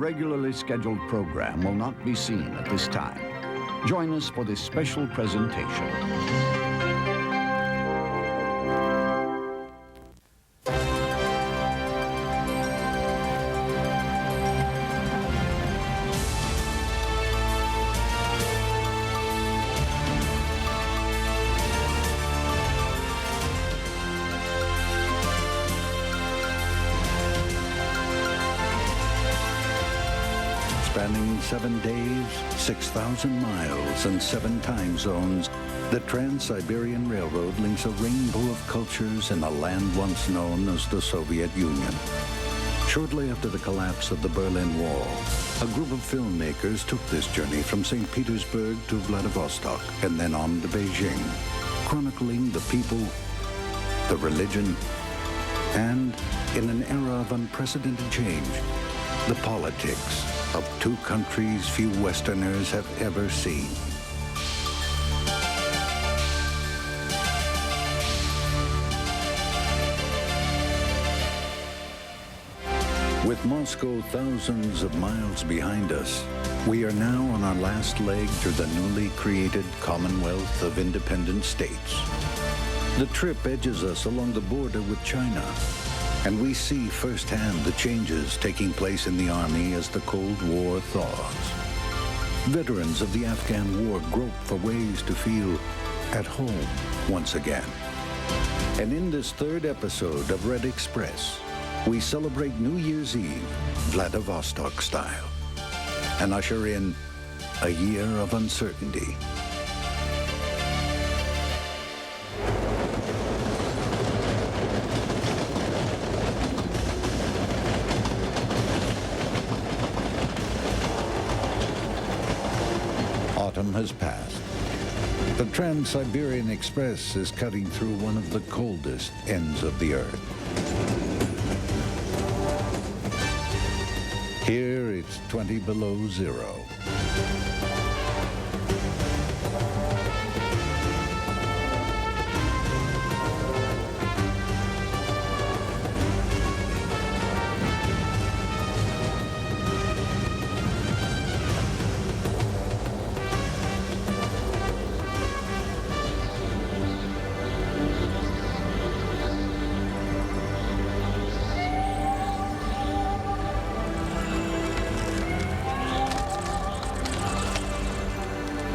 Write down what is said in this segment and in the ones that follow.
regularly scheduled program will not be seen at this time. Join us for this special presentation. Spanning 7 days, 6,000 miles, and 7 time zones, the Trans-Siberian Railroad links a rainbow of cultures in a land once known as the Soviet Union. Shortly after the collapse of the Berlin Wall, a group of filmmakers took this journey from St. Petersburg to Vladivostok and then on to Beijing, chronicling the people, the religion, and, in an era of unprecedented change, the politics of 2 countries few Westerners have ever seen. With Moscow thousands of miles behind us, we are now on our last leg through the newly created Commonwealth of Independent States. The trip edges us along the border with China, and we see firsthand the changes taking place in the Army as the Cold War thaws. Veterans of the Afghan War grope for ways to feel at home once again. And in this 3rd episode of Red Express, we celebrate New Year's Eve, Vladivostok style, and usher in a year of uncertainty. Autumn has passed. The Trans-Siberian Express is cutting through one of the coldest ends of the Earth. Here it's 20 below zero.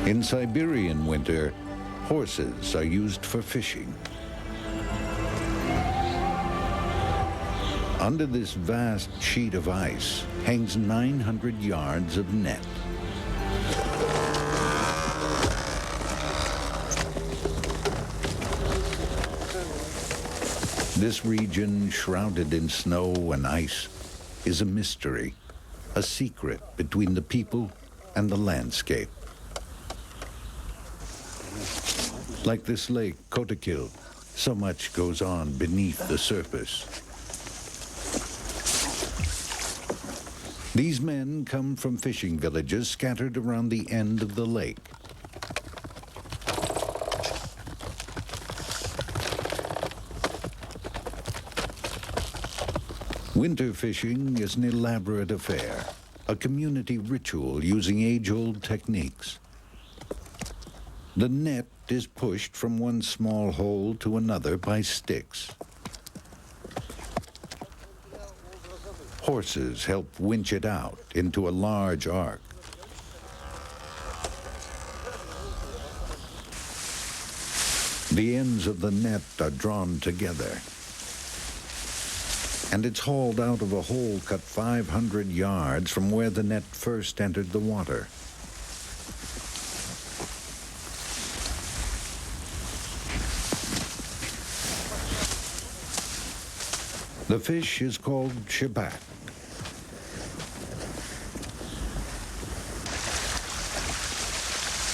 In Siberian winter, horses are used for fishing. Under this vast sheet of ice hangs 900 yards of net. This region, shrouded in snow and ice, is a mystery, a secret between the people and the landscape. Like this lake, Kotakil, so much goes on beneath the surface. These men come from fishing villages scattered around the end of the lake. Winter fishing is an elaborate affair, a community ritual using age-old techniques. The net is pushed from one small hole to another by sticks. Horses help winch it out into a large arc. The ends of the net are drawn together, and it's hauled out of a hole cut 500 yards from where the net first entered the water. The fish is called shebat.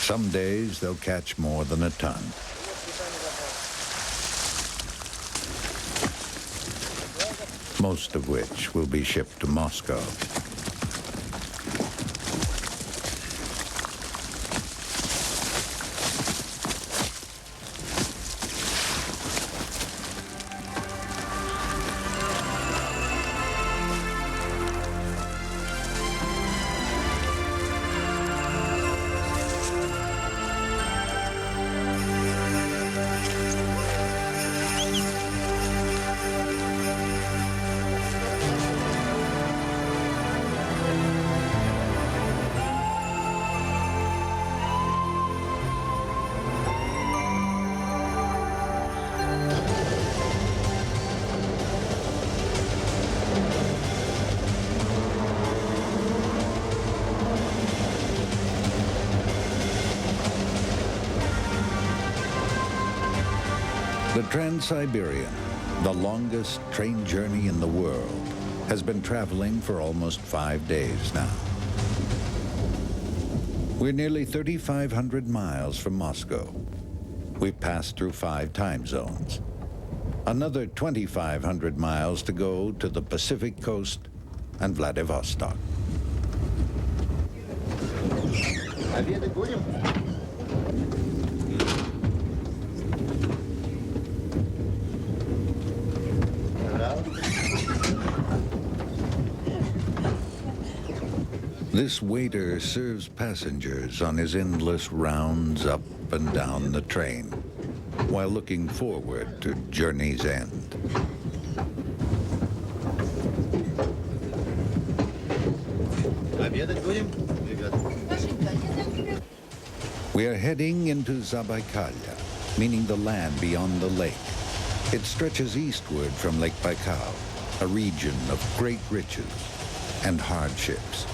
Some days they'll catch more than a ton. Most of which will be shipped to Moscow. Trans-Siberian, the longest train journey in the world, has been traveling for almost 5 days now. We're nearly 3,500 miles from Moscow. We've passed through 5 time zones. Another 2,500 miles to go to the Pacific coast and Vladivostok. This waiter serves passengers on his endless rounds up and down the train, while looking forward to journey's end. We are heading into Zabaykalya, meaning the land beyond the lake. It stretches eastward from Lake Baikal, a region of great riches and hardships.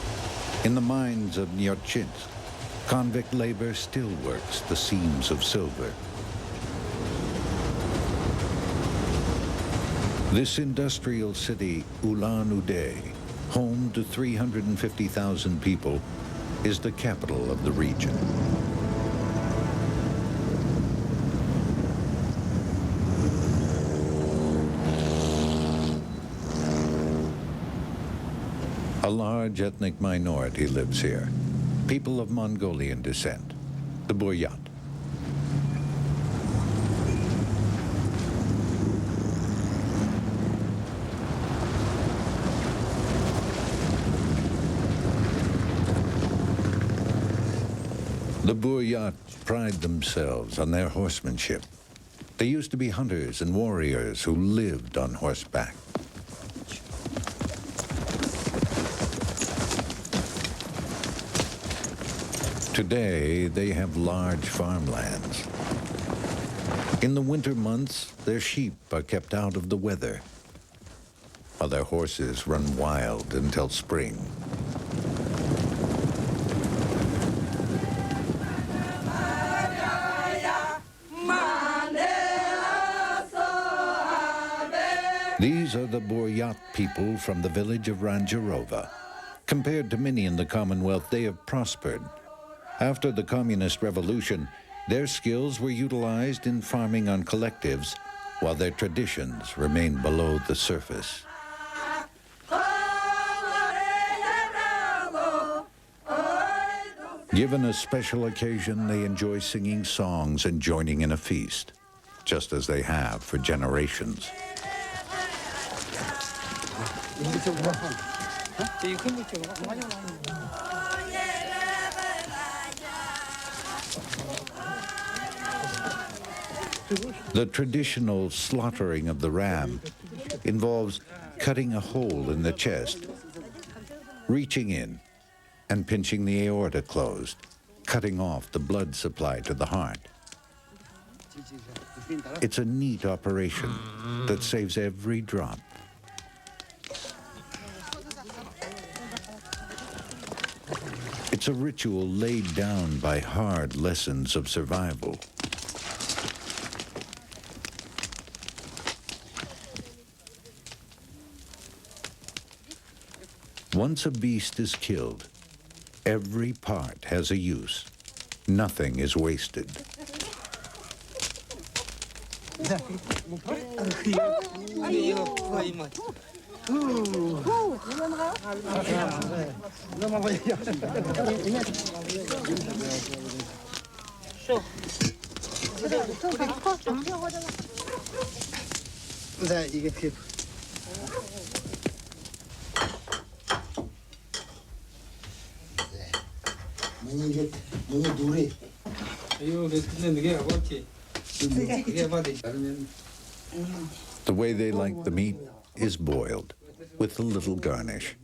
In the mines of Nyotchinsk, convict labor still works the seams of silver. This industrial city, Ulan-Ude, home to 350,000 people, is the capital of the region. A large ethnic minority lives here, people of Mongolian descent, the Buryat. The Buryat pride themselves on their horsemanship. They used to be hunters and warriors who lived on horseback. Today, they have large farmlands. In the winter months, their sheep are kept out of the weather, while their horses run wild until spring. These are the Buryat people from the village of Ranjarova. Compared to many in the Commonwealth, they have prospered. After the Communist Revolution, their skills were utilized in farming on collectives, while their traditions remain below the surface. Given a special occasion, they enjoy singing songs and joining in a feast, just as they have for generations. The traditional slaughtering of the ram involves cutting a hole in the chest, reaching in and pinching the aorta closed, cutting off the blood supply to the heart. It's a neat operation that saves every drop. It's a ritual laid down by hard lessons of survival. Once a beast is killed, every part has a use. Nothing is wasted. The way they like the meat is boiled, with a little garnish.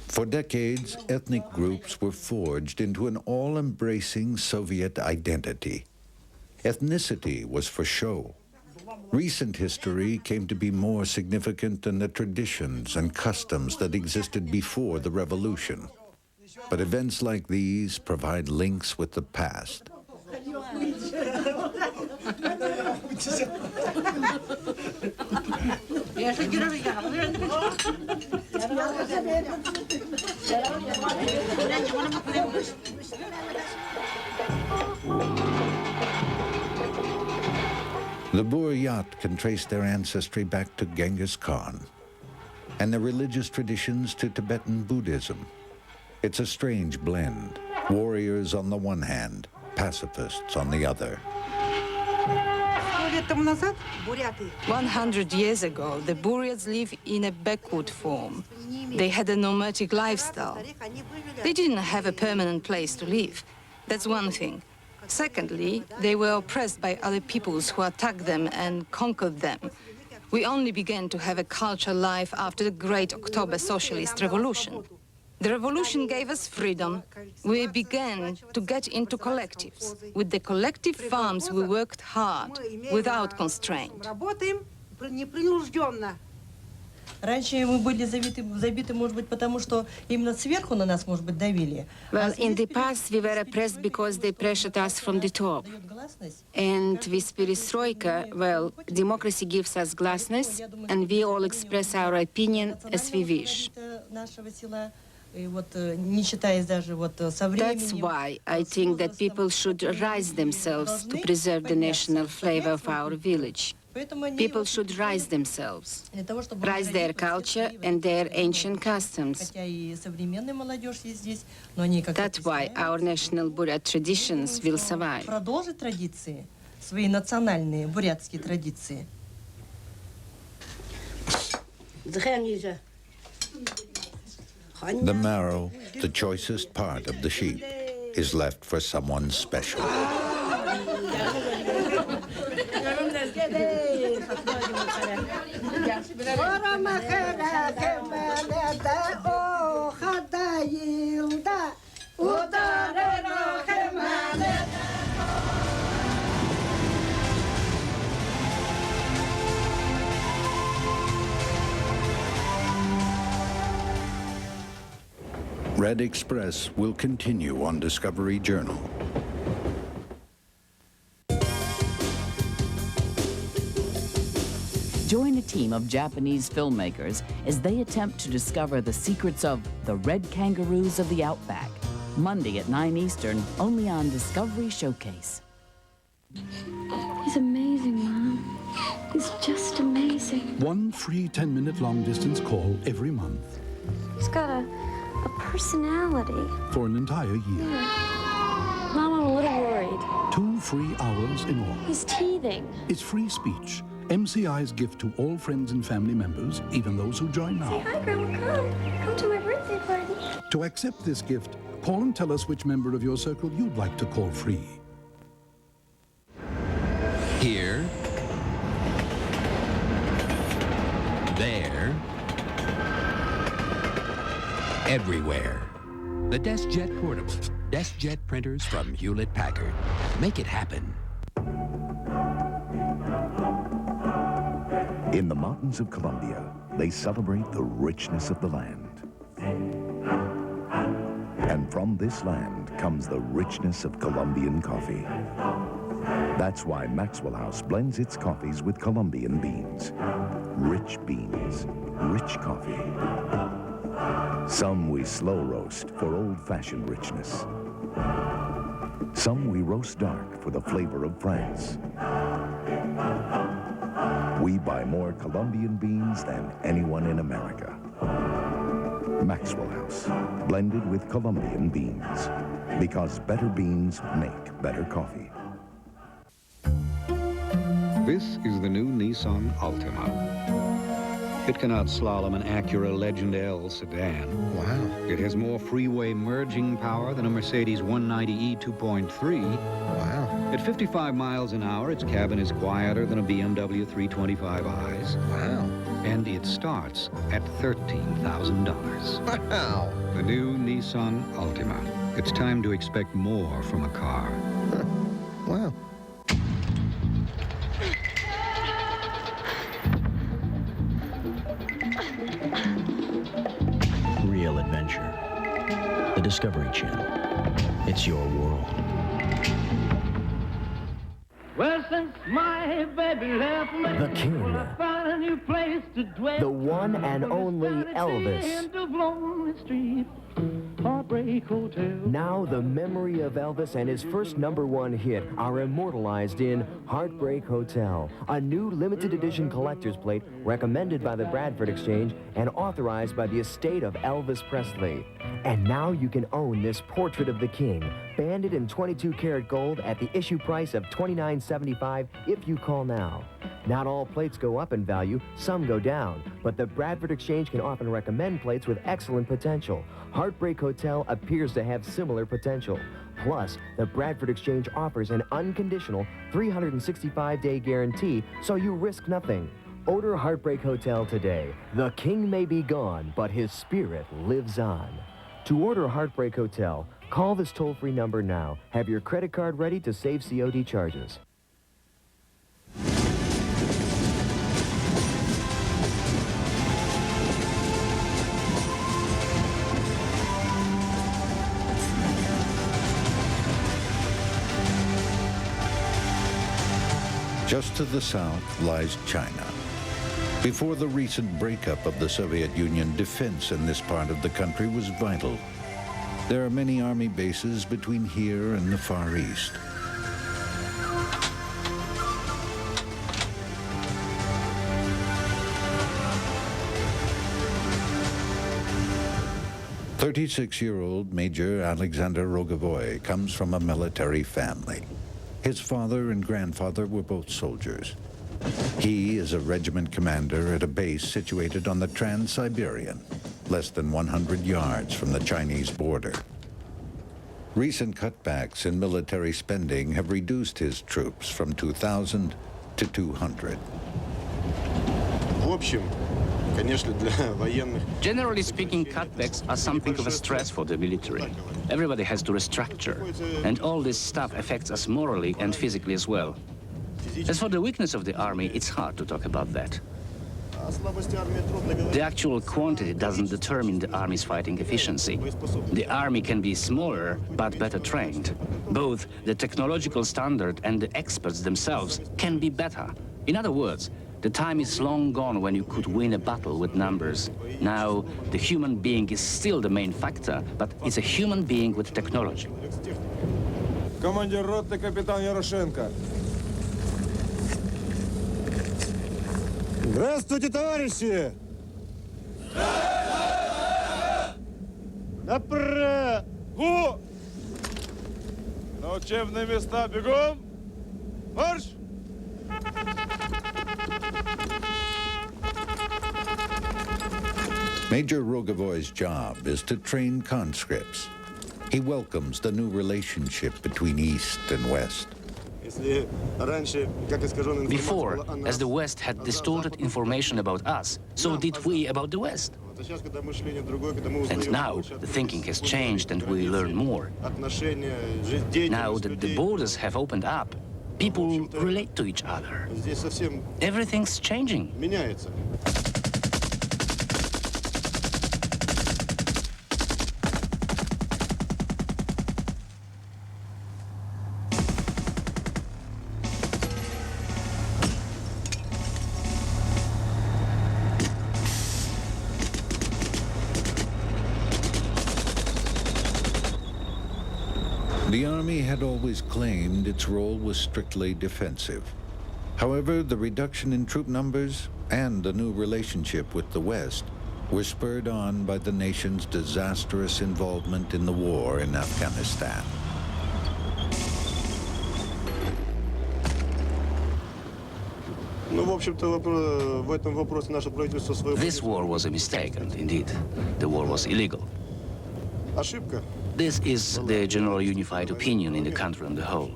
For decades, ethnic groups were forged into an all-embracing Soviet identity. Ethnicity was for show. Recent history came to be more significant than the traditions and customs that existed before the revolution. But events like these provide links with the past. The Buryat can trace their ancestry back to Genghis Khan and their religious traditions to Tibetan Buddhism. It's a strange blend. Warriors on the one hand, pacifists on the other. 100 years ago, the Buryats lived in a backward form. They had a nomadic lifestyle. They didn't have a permanent place to live. That's one thing. Secondly, they were oppressed by other peoples who attacked them and conquered them. We only began to have a cultural life after the Great October Socialist Revolution. The revolution gave us freedom. We began to get into collectives. With the collective farms, we worked hard, without constraint. Раньше мы были забиты, может быть, потому что именно сверху на нас, может быть, давили. Well, in the past, we were oppressed because they pressured us from the top. And with perestroika, well, democracy gives us glassness, and we all express our opinion as we wish. That's why I think that people should rise themselves to preserve the national flavor of our village. People should rise themselves, rise their culture and their ancient customs. That's why our national Buryat traditions will survive. The marrow, the choicest part of the sheep, is left for someone special. Red Express will continue on Discovery Journal. Join a team of Japanese filmmakers as they attempt to discover the secrets of the red kangaroos of the Outback. Monday at 9 Eastern, only on Discovery Showcase. He's amazing, Mom. He's just amazing. One free 10-minute long-distance call every month. He's got a personality. For an entire year. Mom, I'm a little worried. 2 free hours in all. He's teething. It's free speech. MCI's gift to all friends and family members, even those who join now. Say hi, Grandma. Come to my birthday party. To accept this gift, call and tell us which member of your circle you'd like to call free. Here. There. Everywhere. The DeskJet Portable. DeskJet printers from Hewlett-Packard. Make it happen. In the mountains of Colombia, they celebrate the richness of the land. And from this land comes the richness of Colombian coffee. That's why Maxwell House blends its coffees with Colombian beans. Rich beans, rich coffee. Some we slow roast for old-fashioned richness. Some we roast dark for the flavor of France. We buy more Colombian beans than anyone in America. Maxwell House, blended with Colombian beans. Because better beans make better coffee. This is the new Nissan Altima. It can outslalom an Acura Legend L sedan. Wow. It has more freeway merging power than a Mercedes 190e 2.3. Wow. At 55 miles an hour, its cabin is quieter than a BMW 325i's. Wow. And it starts at $13,000. Wow. The new Nissan Altima. It's time to expect more from a car. Wow. The Discovery Channel. It's your world. Well, since my baby left me, The King. I found a new place to dwell. The one and only Elvis. End of Lonely Street, Heartbreak Hotel. Now the memory of Elvis and his first #1 hit are immortalized in Heartbreak Hotel, a new limited edition collector's plate recommended by the Bradford Exchange and authorized by the estate of Elvis Presley. And now you can own this portrait of the King, banded in 22-karat gold at the issue price of $29.75 if you call now. Not all plates go up in value, some go down, but the Bradford Exchange can often recommend plates with excellent potential. Heartbreak Hotel appears to have similar potential. Plus, the Bradford Exchange offers an unconditional 365-day guarantee, so you risk nothing. Order Heartbreak Hotel today. The King may be gone, but his spirit lives on. To order Heartbreak Hotel, call this toll-free number now. Have your credit card ready to save COD charges. Just to the south lies China. Before the recent breakup of the Soviet Union, defense in this part of the country was vital. There are many army bases between here and the Far East. "36-year-old Major Alexander Rogovoy comes from a military family. His father and grandfather were both soldiers. He is a regiment commander at a base situated on the Trans-Siberian, less than 100 yards from the Chinese border. Recent cutbacks in military spending have reduced his troops from 2,000 to 200. Generally speaking, cutbacks are something of a stress for the military. Everybody has to restructure, and all this stuff affects us morally and physically as well. As for the weakness of the army, it's hard to talk about that. The actual quantity doesn't determine the army's fighting efficiency. The army can be smaller, but better trained. Both the technological standard and the experts themselves can be better. In other words, the time is long gone when you could win a battle with numbers. Now, the human being is still the main factor, but it's a human being with technology. Командир роты, капитан Ярошенко. Здравствуйте, товарищи! Направо! На учебные места бегом! Марш! Major Rogovoy's job is to train conscripts. He welcomes the new relationship between East and West. Before, as the West had distorted information about us, so did we about the West. And now the thinking has changed and we learn more. Now that the borders have opened up, people relate to each other. Everything's changing. The Army had always claimed its role was strictly defensive. However, the reduction in troop numbers and the new relationship with the West were spurred on by the nation's disastrous involvement in the war in Afghanistan. This war was a mistake, and indeed, the war was illegal. This is the general unified opinion in the country on the whole.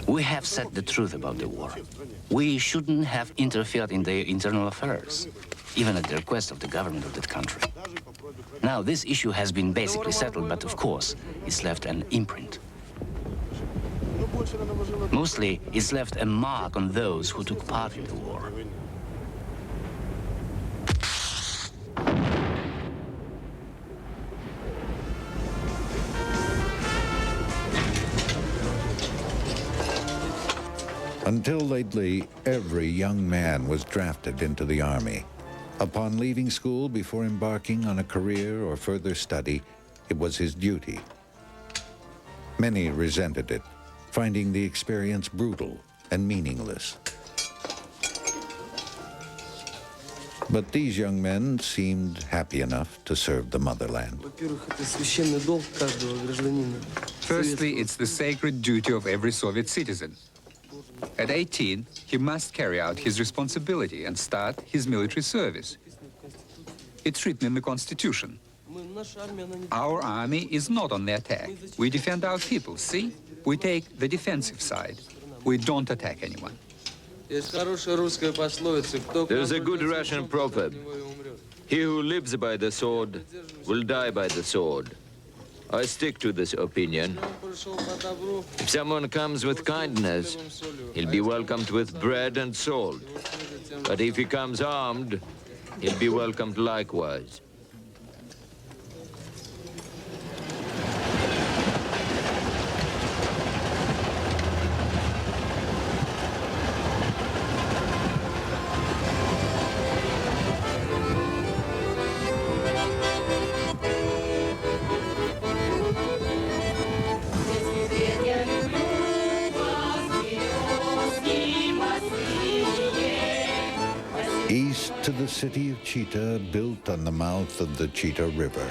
We have said the truth about the war. We shouldn't have interfered in their internal affairs, even at the request of the government of that country. Now, this issue has been basically settled, but of course, it's left an imprint. Mostly, it's left a mark on those who took part in the war. Until lately, every young man was drafted into the army. Upon leaving school, before embarking on a career or further study, it was his duty. Many resented it, finding the experience brutal and meaningless. But these young men seemed happy enough to serve the motherland. Firstly, it's the sacred duty of every Soviet citizen. At 18, he must carry out his responsibility and start his military service. It's written in the Constitution. Our army is not on the attack. We defend our people, see? We take the defensive side. We don't attack anyone. There's a good Russian proverb. He who lives by the sword will die by the sword. I stick to this opinion. If someone comes with kindness, he'll be welcomed with bread and salt. But if he comes armed, he'll be welcomed likewise. East to the city of Chita, built on the mouth of the Chita River.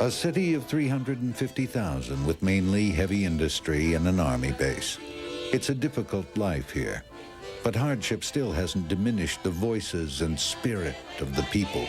A city of 350,000 with mainly heavy industry and an army base. It's a difficult life here, but hardship still hasn't diminished the voices and spirit of the people.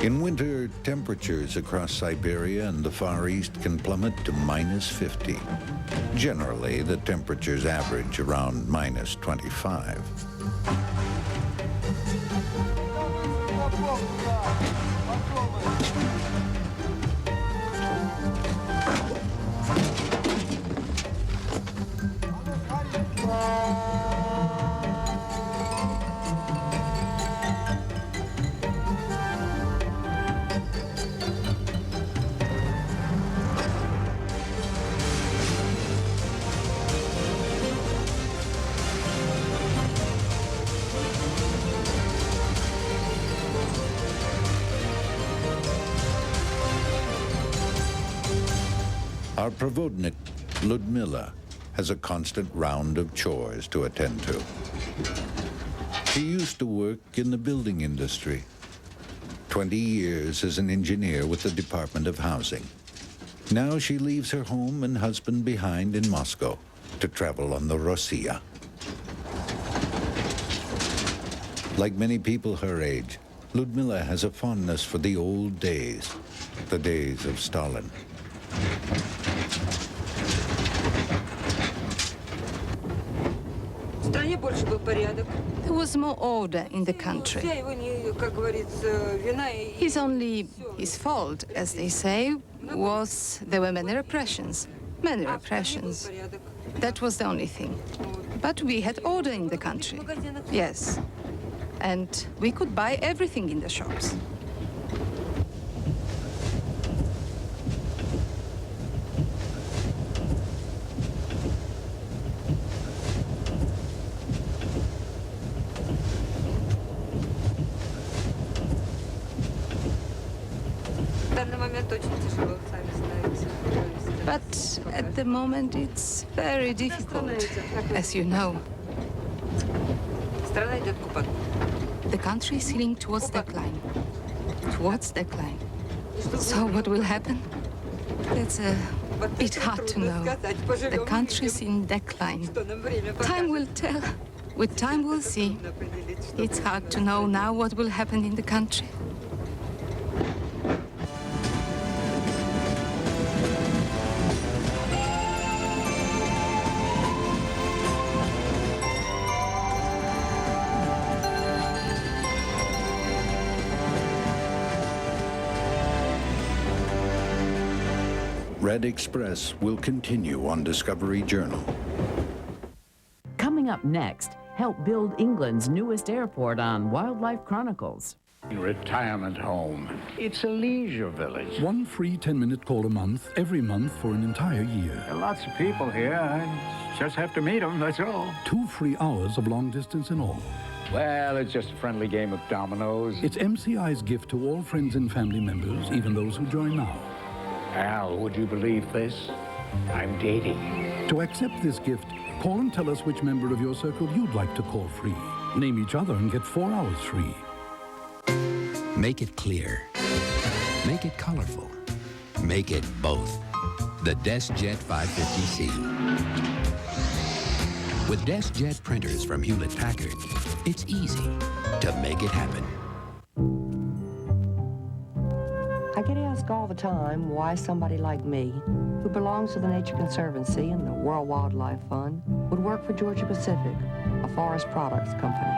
In winter, temperatures across Siberia and the Far East can plummet to -50. Generally, the temperatures average around -25. Our Provodnik, Ludmila, has a constant round of chores to attend to. She used to work in the building industry. 20 years as an engineer with the Department of Housing. Now she leaves her home and husband behind in Moscow to travel on the Rossiya. Like many people her age, Ludmila has a fondness for the old days, the days of Stalin. There was more order in the country. His fault, as they say, was there were many repressions. Many repressions. That was the only thing. But we had order in the country. Yes. And we could buy everything in the shops. But at the moment it's very difficult, as you know. The country is heading towards decline. Towards decline. So what will happen? It's a bit hard to know. The country is in decline. Time will tell. With time we'll see. It's hard to know now what will happen in the country. Red Express will continue on Discovery Journal. Coming up next, help build England's newest airport on Wildlife Chronicles. Retirement home. It's a leisure village. One free 10-minute call a month, every month for an entire year. There are lots of people here. I just have to meet them, that's all. 2 free hours of long distance in all. Well, it's just a friendly game of dominoes. It's MCI's gift to all friends and family members, even those who join now. Al, would you believe this? I'm dating. To accept this gift, call and tell us which member of your circle you'd like to call free. Name each other and get 4 hours free. Make it clear. Make it colorful. Make it both. The DeskJet 550C. With DeskJet printers from Hewlett-Packard, it's easy to make it happen. I get asked all the time why somebody like me, who belongs to the Nature Conservancy and the World Wildlife Fund, would work for Georgia Pacific, a forest products company.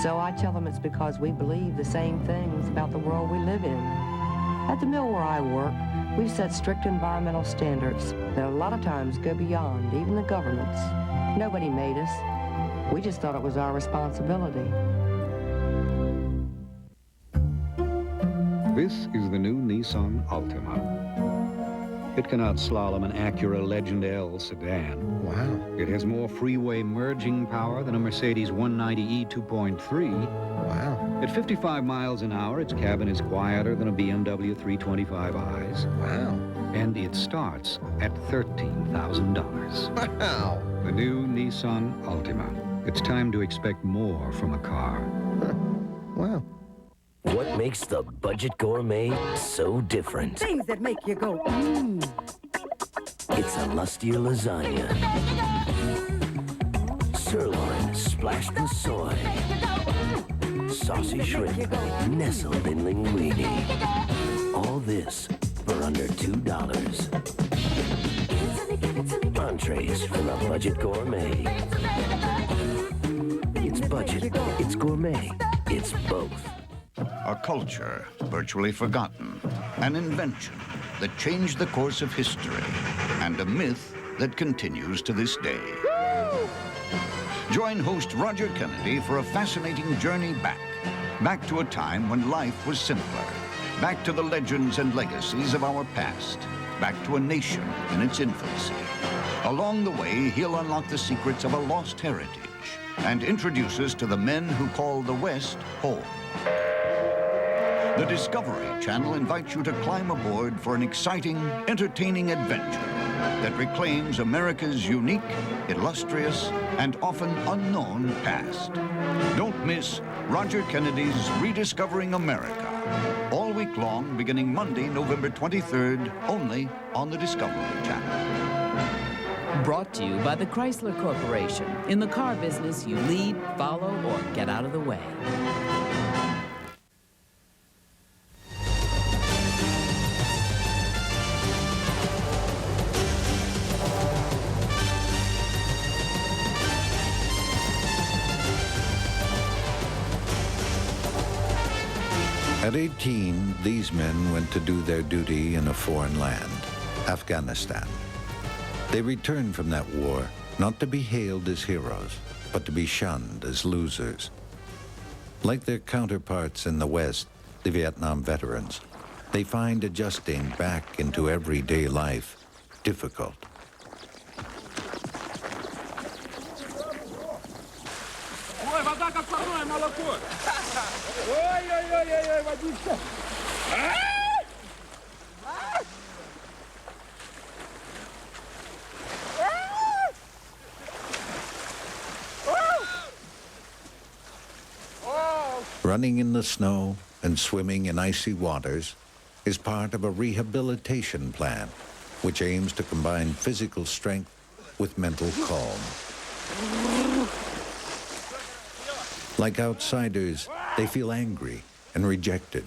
So I tell them it's because we believe the same things about the world we live in. At the mill where I work, we've set strict environmental standards that a lot of times go beyond even the governments. Nobody made us. We just thought it was our responsibility. This is the new Nissan Altima. It can outslalom an Acura Legend L sedan. Wow. It has more freeway merging power than a Mercedes 190e 2.3. Wow. At 55 miles an hour, its cabin is quieter than a BMW 325i's. Wow. And it starts at $13,000. Wow. The new Nissan Altima. It's time to expect more from a car. Wow. What makes the Budget Gourmet so different? Things that make you go, mmm. It's a lustier lasagna. Sirloin splashed with soy. Saucy shrimp nestled in linguine. All this for under $2. Entrees from a Budget Gourmet. It's budget, it's gourmet, it's both. A culture virtually forgotten, an invention that changed the course of history, and a myth that continues to this day. Join host Roger Kennedy for a fascinating journey back to a time when life was simpler, back to the legends and legacies of our past, back to a nation in its infancy. Along the way, he'll unlock the secrets of a lost heritage and introduce us to the men who call the West home. The Discovery Channel invites you to climb aboard for an exciting, entertaining adventure that reclaims America's unique, illustrious, and often unknown past. Don't miss Roger Kennedy's Rediscovering America, all week long, beginning Monday, November 23rd, only on the Discovery Channel. Brought to you by the Chrysler Corporation. In the car business, you lead, follow, or get out of the way. At 18, these men went to do their duty in a foreign land, Afghanistan. They returned from that war not to be hailed as heroes, but to be shunned as losers. Like their counterparts in the West, the Vietnam veterans, they find adjusting back into everyday life difficult. Ой-ой-ой-ой, водичка! Running in the snow and swimming in icy waters is part of a rehabilitation plan which aims to combine physical strength with mental calm. Like outsiders, they feel angry and rejected.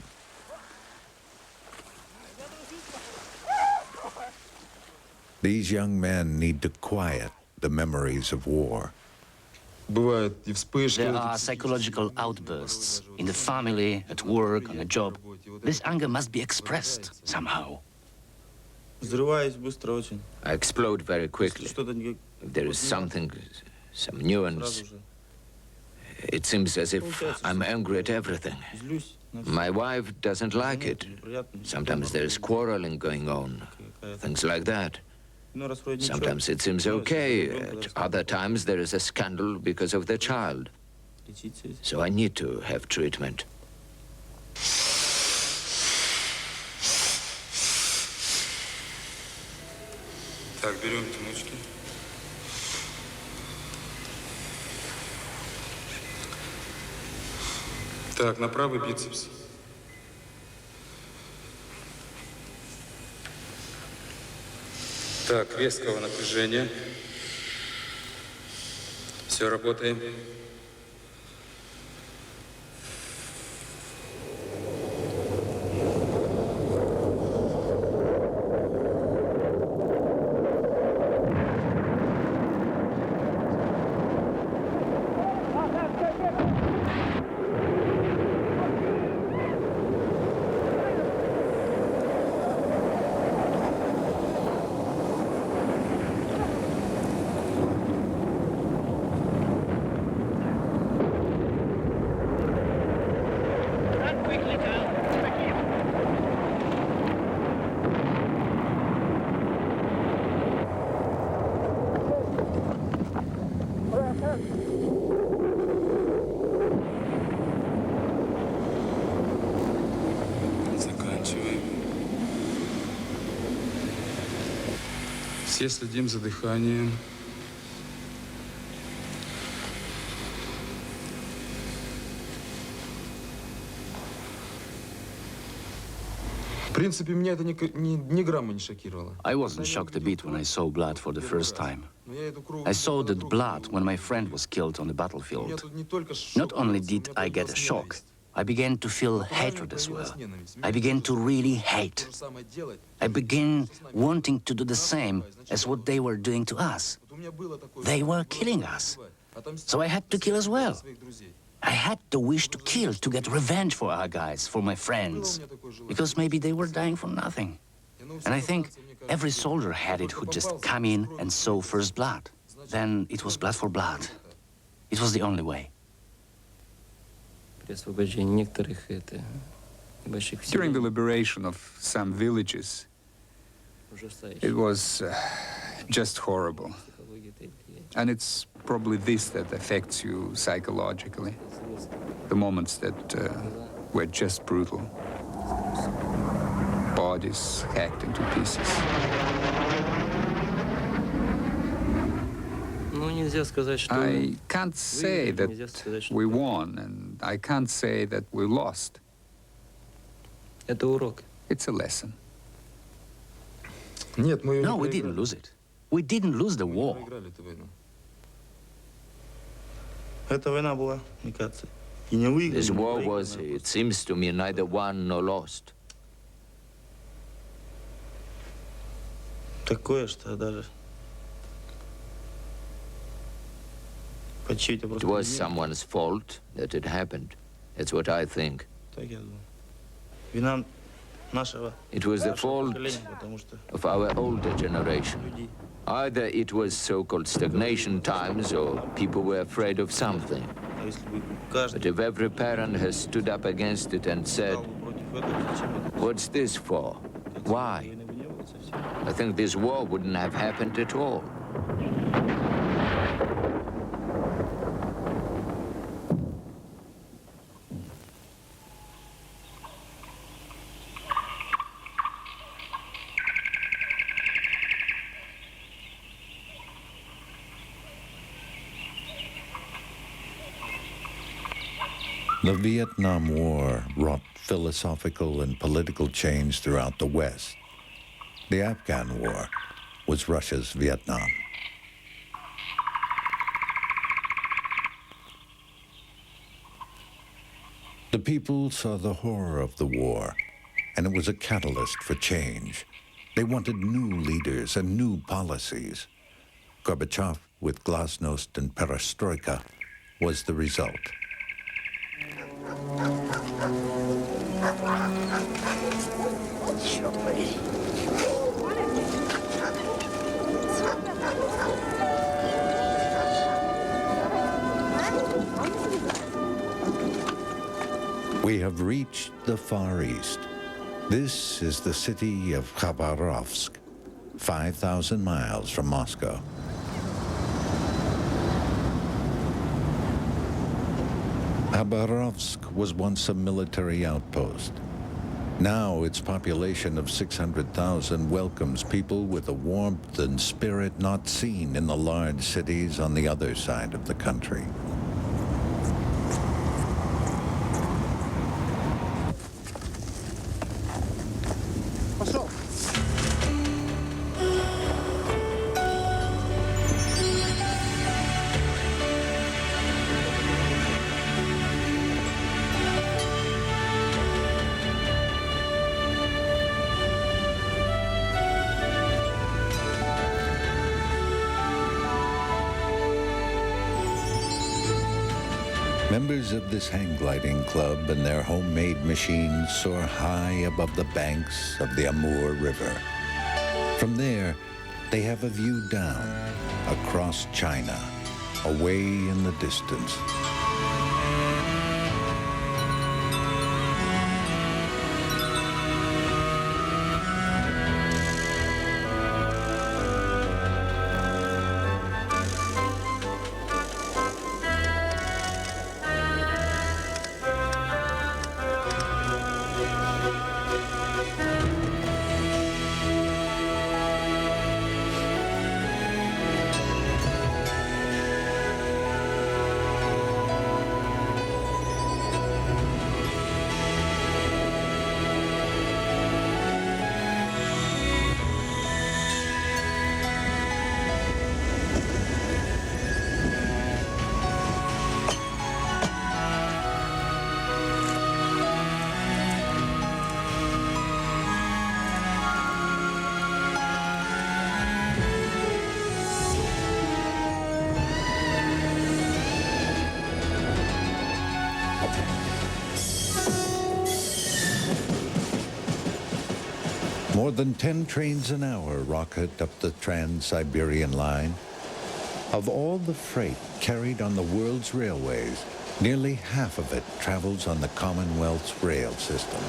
These young men need to quiet the memories of war. There are psychological outbursts in the family, at work, on a job. This anger must be expressed somehow. I explode very quickly. If there is something, some nuance, it seems as if I'm angry at everything. My wife doesn't like it. Sometimes there's quarreling going on, things like that. Sometimes it seems okay. At other times there is a scandal because of the child. So I need to have treatment. Так, берем тянучки. Так, на правый бицепс. Так, резкого напряжения. Все, работаем. Заканчиваем. Все следим за дыханием. В принципе, меня это ни грамма не шокировало. I wasn't shocked a bit when I saw blood for the first time. I saw that blood when my friend was killed on the battlefield. Not only did I get a shock, I began to feel hatred as well. I began to really hate. I began wanting to do the same as what they were doing to us. They were killing us. So I had to kill as well. I had the wish to kill, to get revenge for our guys, for my friends, because maybe they were dying for nothing. And I think every soldier had it who just come in and saw first blood. Then it was blood for blood. It was the only way. During the liberation of some villages, it was just horrible. And it's probably this that affects you psychologically. The moments that were just brutal. Bodies hacked into pieces. I can't say that we won, and I can't say that we lost. It's a lesson. No, we didn't lose it. We didn't lose the war. This war was, it seems to me, neither won nor lost. It was someone's fault that it happened. That's what I think. It was the fault of our older generation. Either it was so-called stagnation times or people were afraid of something. But if every parent has stood up against it and said, "What's this for? Why?" I think this war wouldn't have happened at all. The Vietnam War wrought philosophical and political change throughout the West. The Afghan War was Russia's Vietnam. The people saw the horror of the war, and it was a catalyst for change. They wanted new leaders and new policies. Gorbachev, with Glasnost and Perestroika, was the result. We have reached the Far East. This is the city of Khabarovsk, 5,000 miles from Moscow. Khabarovsk was once a military outpost. Now its population of 600,000 welcomes people with a warmth and spirit not seen in the large cities on the other side of the country. Members of this hang gliding club and their homemade machines soar high above the banks of the Amur River. From there, they have a view down, across China, away in the distance. More than 10 trains an hour rocket up the Trans-Siberian line. Of all the freight carried on the world's railways, nearly half of it travels on the Commonwealth's rail system.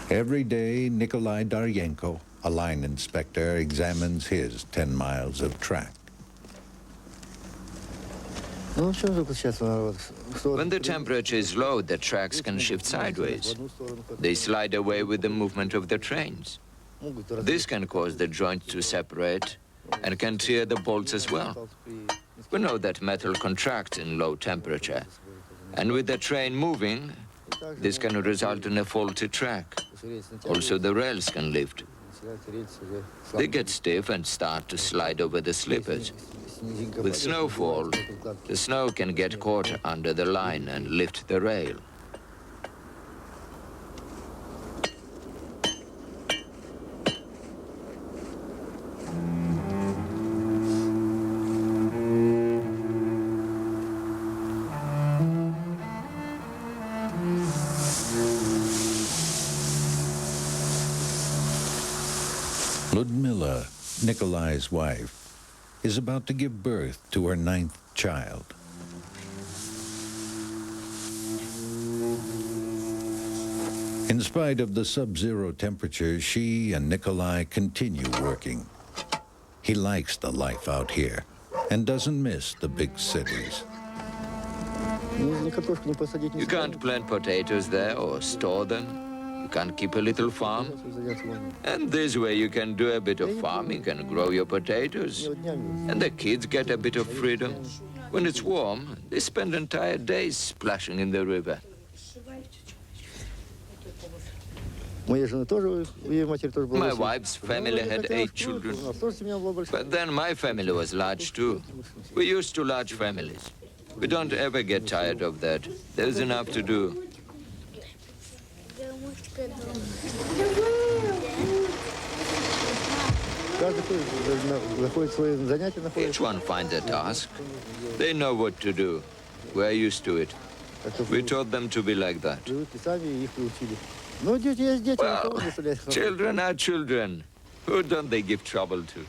Every day, Nikolai Daryenko, a line inspector, examines his 10 miles of track. When the temperature is low, the tracks can shift sideways. They slide away with the movement of the trains. This can cause the joints to separate, and can tear the bolts as well. We know that metal contracts in low temperature, and with the train moving, this can result in a faulty track. Also, the rails can lift. They get stiff and start to slide over the slippers. With snowfall, the snow can get caught under the line and lift the rail. Ludmila, Nikolai's wife, is about to give birth to her 9th child. In spite of the sub-zero temperatures, she and Nikolai continue working. He likes the life out here and doesn't miss the big cities. You can't plant potatoes there or store them. You can't keep a little farm. And this way you can do a bit of farming and grow your potatoes. And the kids get a bit of freedom. When it's warm, they spend entire days splashing in the river. My wife's family had 8 children. But then my family was large too. We're used to large families. We don't ever get tired of that. There's enough to do. Each one finds a task. They know what to do. We're used to it. We taught them to be like that. Well, children are children. Who don't they give trouble to?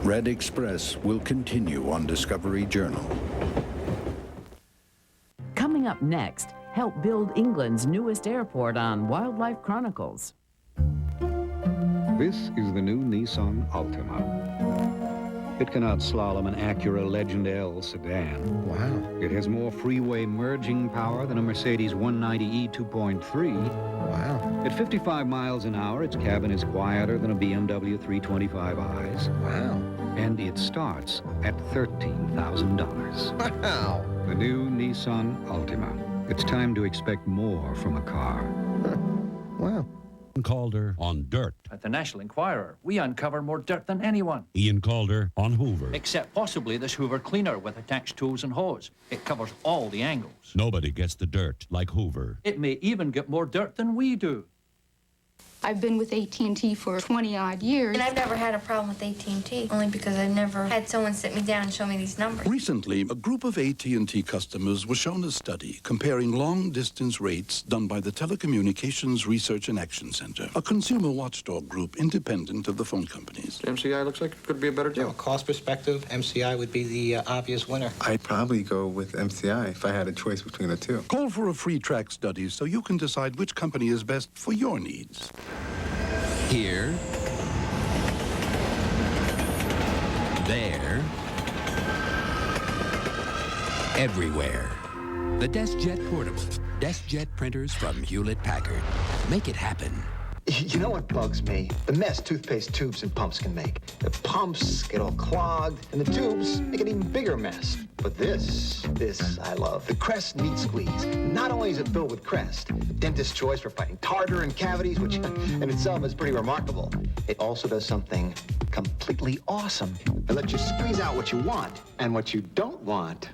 Red Express will continue on Discovery Journal. Coming up next, help build England's newest airport on Wildlife Chronicles. This is the new Nissan Altima. It can outslalom an Acura Legend L sedan. Wow. It has more freeway merging power than a Mercedes 190e 2.3. Wow. At 55 miles an hour, its cabin is quieter than a BMW 325i's. Wow. And it starts at $13,000. Wow. The new Nissan Altima. It's time to expect more from a car. Wow. Calder on dirt. At the National Enquirer, we uncover more dirt than anyone. Ian Calder on Hoover. Except possibly this Hoover cleaner with attached tools and hose. It covers all the angles. Nobody gets the dirt like Hoover. It may even get more dirt than we do. I've been with AT&T for 20-odd years. And I've never had a problem with AT&T, only because I've never had someone sit me down and show me these numbers. Recently, a group of AT&T customers was shown a study comparing long-distance rates done by the Telecommunications Research and Action Center, a consumer watchdog group independent of the phone companies. MCI looks like it could be a better deal. From a cost perspective, MCI would be the obvious winner. I'd probably go with MCI if I had a choice between the two. Call for a free track study so you can decide which company is best for your needs. Here, there, everywhere. The DeskJet Portable. DeskJet printers from Hewlett-Packard. Make it happen. You know what bugs me? The mess toothpaste tubes and pumps can make. The pumps get all clogged, and the tubes make an even bigger mess. But this I love. The Crest Neat Squeeze. Not only is it filled with Crest, the dentist's choice for fighting tartar and cavities, which in itself is pretty remarkable, it also does something completely awesome. It lets you squeeze out what you want and what you don't want.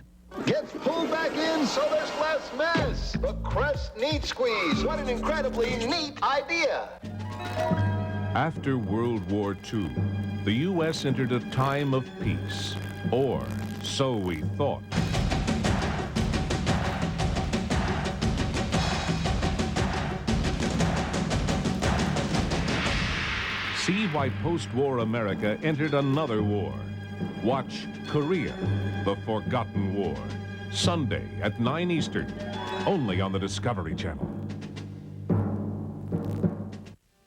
Gets pulled back in so there's less mess. The Crest Neat Squeeze. What an incredibly neat idea. After World War II, the U.S. entered a time of peace, or so we thought. See why post-war America entered another war, Watch Korea, The Forgotten War, Sunday at 9 Eastern, only on the Discovery Channel.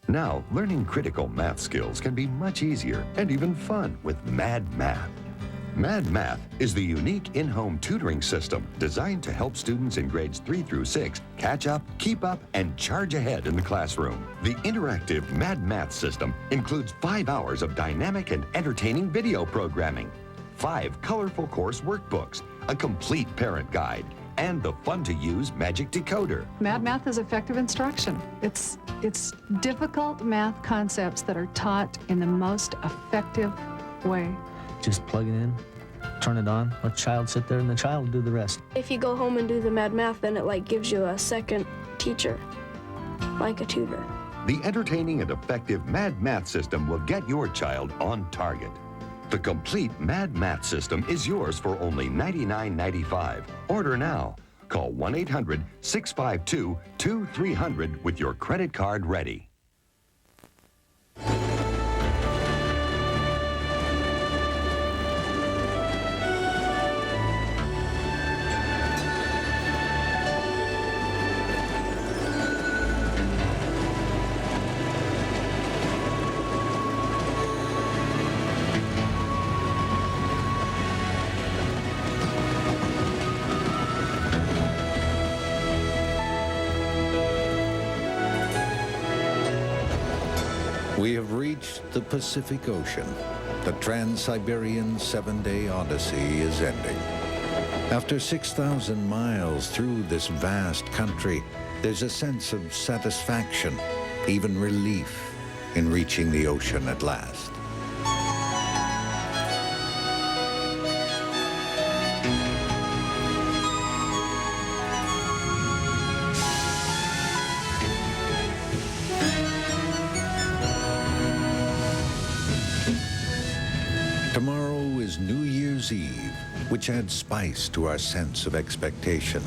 Now, learning critical math skills can be much easier and even fun with Mad Math. Mad Math is the unique in-home tutoring system designed to help students in grades 3 through 6 catch up, keep up, and charge ahead in the classroom. The interactive Mad Math system includes 5 hours of dynamic and entertaining video programming, 5 colorful course workbooks, a complete parent guide, and the fun-to-use Magic Decoder. Mad Math is effective instruction. It's difficult math concepts that are taught in the most effective way. Just plug it in, turn it on, let the child sit there, and the child will do the rest. If you go home and do the Mad Math, then it gives you a second teacher, like a tutor. The entertaining and effective Mad Math system will get your child on target. The complete Mad Math system is yours for only $99.95. Order now. Call 1-800-652-2300 with your credit card ready. We have reached the Pacific Ocean. The Trans-Siberian 7-day odyssey is ending. After 6,000 miles through this vast country, there's a sense of satisfaction, even relief, in reaching the ocean at last. Tomorrow is New Year's Eve, which adds spice to our sense of expectation.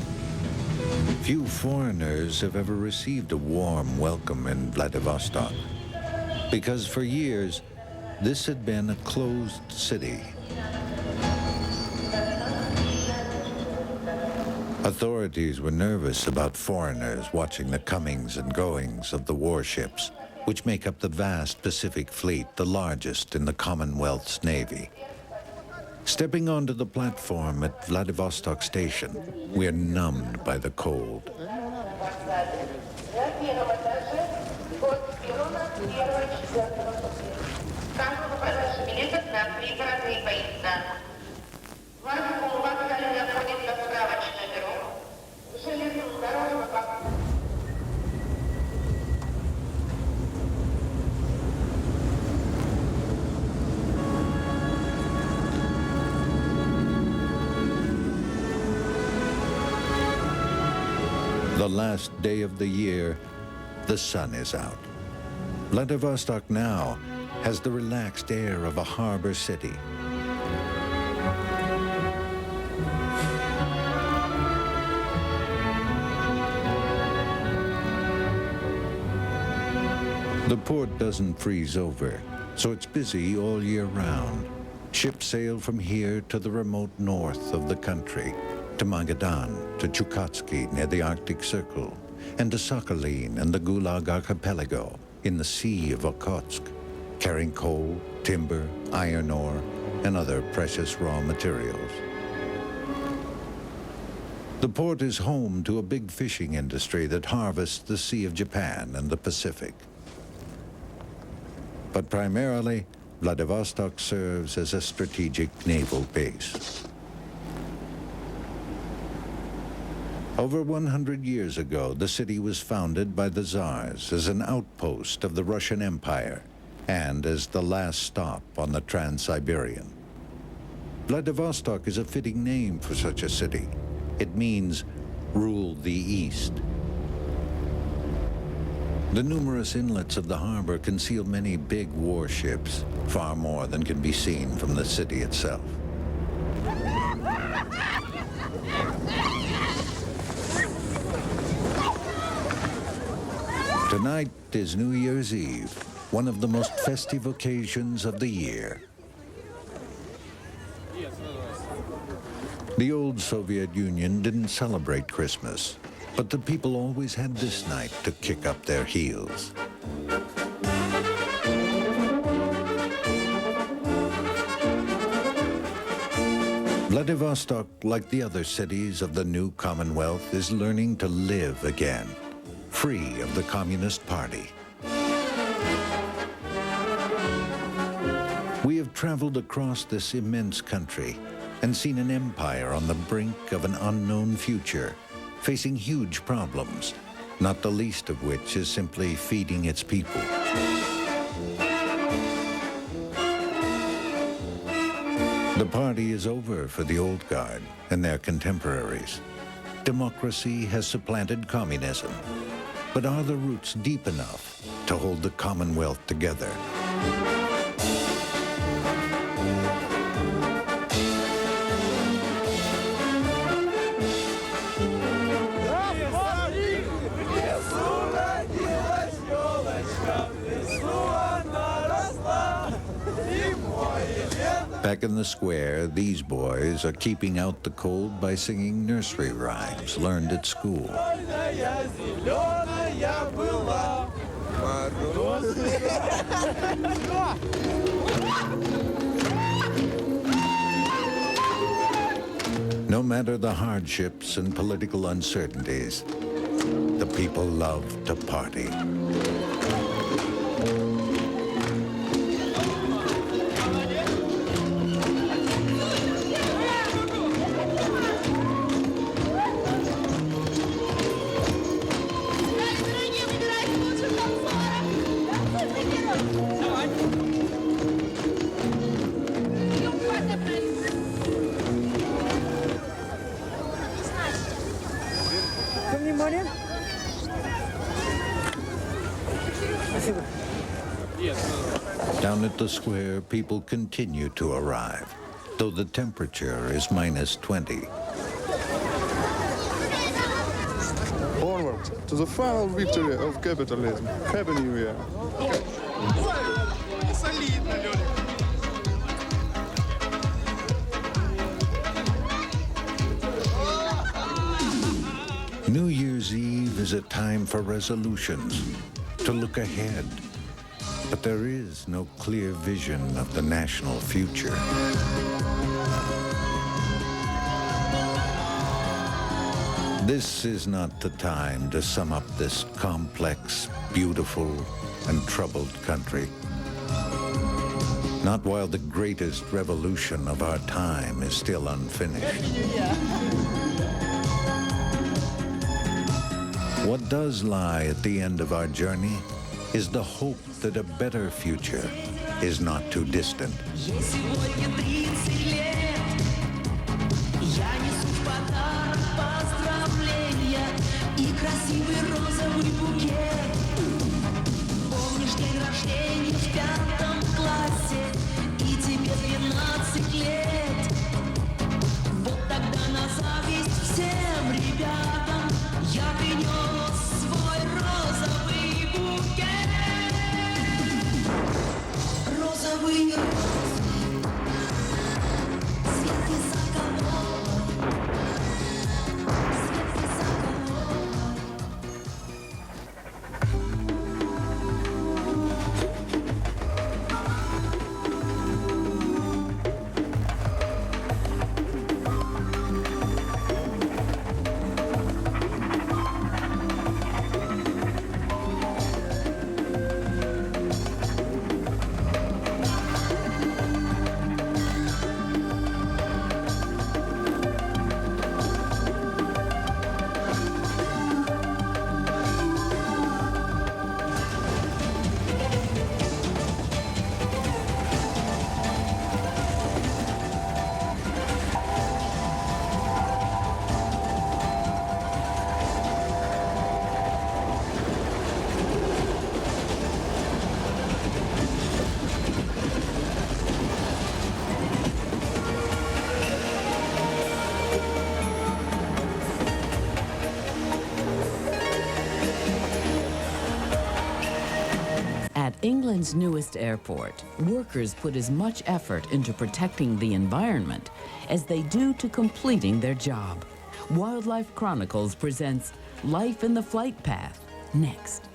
Few foreigners have ever received a warm welcome in Vladivostok, because for years, this had been a closed city. Authorities were nervous about foreigners watching the comings and goings of the warships, which make up the vast Pacific Fleet, the largest in the Commonwealth's Navy. Stepping onto the platform at Vladivostok Station, we're numbed by the cold. The last day of the year, the sun is out. Vladivostok now has the relaxed air of a harbor city. The port doesn't freeze over, so it's busy all year round. Ships sail from here to the remote north of the country, to Magadan, to Chukotsky near the Arctic Circle, and to Sakhalin and the Gulag Archipelago in the Sea of Okhotsk, carrying coal, timber, iron ore, and other precious raw materials. The port is home to a big fishing industry that harvests the Sea of Japan and the Pacific. But primarily, Vladivostok serves as a strategic naval base. Over 100 years ago, the city was founded by the Tsars as an outpost of the Russian Empire and as the last stop on the Trans-Siberian. Vladivostok is a fitting name for such a city. It means rule the East. The numerous inlets of the harbor conceal many big warships, far more than can be seen from the city itself. Tonight is New Year's Eve, one of the most festive occasions of the year. The old Soviet Union didn't celebrate Christmas, but the people always had this night to kick up their heels. Vladivostok, like the other cities of the new Commonwealth, is learning to live again, free of the Communist Party. We have traveled across this immense country and seen an empire on the brink of an unknown future, facing huge problems, not the least of which is simply feeding its people. The party is over for the old guard and their contemporaries. Democracy has supplanted communism. But are the roots deep enough to hold the Commonwealth together? Back in the square, these boys are keeping out the cold by singing nursery rhymes learned at school. No matter the hardships and political uncertainties, the people love to party. Down at the square, people continue to arrive, though the temperature is -20. Onward to the final victory of capitalism. Happy New Year. New Year's Eve is a time for resolutions, to look ahead. But there is no clear vision of the national future. This is not the time to sum up this complex, beautiful, and troubled country. Not while the greatest revolution of our time is still unfinished. What does lie at the end of our journey is the hope that a better future is not too distant. Ireland's newest airport, workers put as much effort into protecting the environment as they do to completing their job. Wildlife Chronicles presents Life in the Flight Path, next.